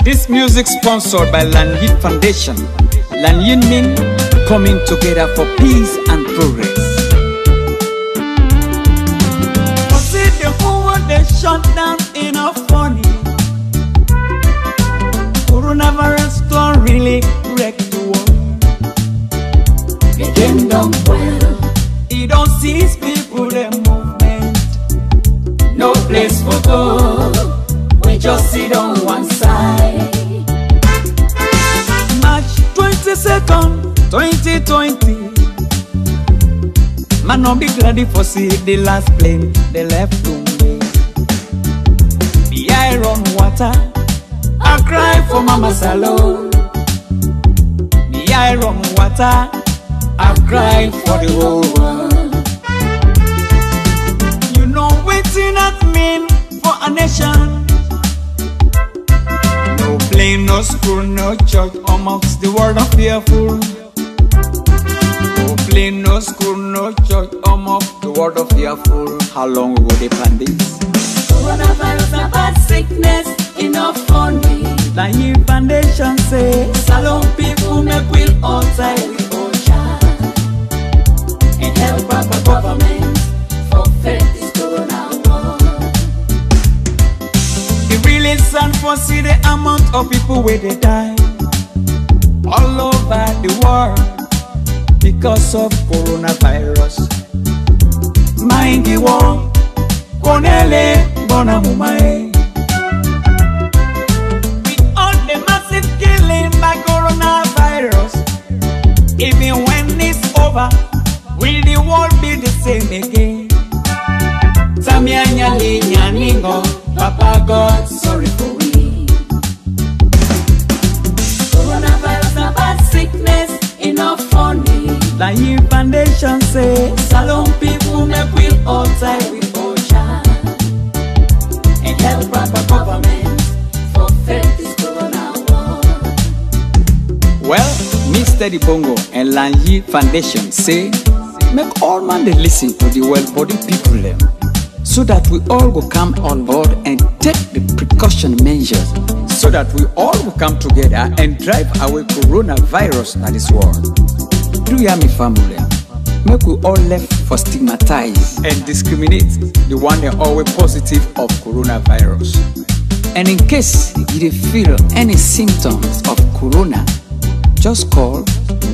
This music sponsored by Lanyit Foundation. Lanyit mean coming together for peace and progress. See the whole world they shut down in a funny. Coronavirus don't really wreck the world. The kingdom well. It don't seize people their movement. No place for go. We just sit on one side. March 22nd, 2020. Man, no be glad for see the last plane they left to me. The iron water, I cry for Mama Salon. The iron water, I cry for the whole world. You know waiting that mean for a nation. No plane, no school, no church amongst the world of fearful. No plane, no school, no church amongst the world of fearful. How long will they plan this? Coronavirus a bad sickness, enough funny. Lanyit Foundation say, Salon people make will all tie with OSHA and help our government for fight this corona war. it really sad for see the amount of people where they die all over the world because of coronavirus. Mind the war, konele bona mumae. By coronavirus, even when it's over, will the world be the same again? Samia nyali nyaningo, Papa God, sorry for we. Coronavirus a bad sickness, enough funny. Lanyit Foundation say, Salon people make will all tie with OSHA and help proper government for fight this corona war. well, Mr. Bongo and Lanyit Foundation say, make all man they listen to the well-bodied people them, so that we all will come on board and take the precaution measures, so that we all will come together and drive away coronavirus in this world. Do you hear me, family? Make we all left for stigmatize and discriminate the one that always positive of coronavirus. And in case you feel any symptoms of corona, just call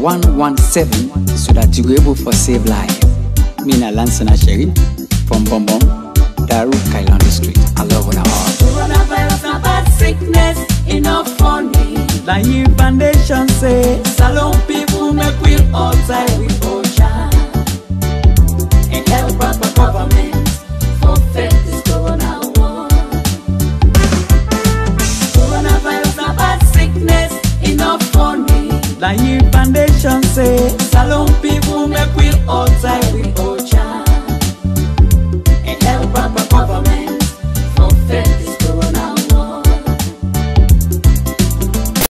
117 so that you will be able to save life. Mina Lansana Sherry from Bombom, Daru Kailandi Street. I love you all. Coronavirus a bad sickness, enough funny. Lanyit Foundation say, Salon people make will all tie with OSHA and help proper government for fight this corona war. Coronavirus a bad sickness, enough funny. Lanyit Foundation say, Salon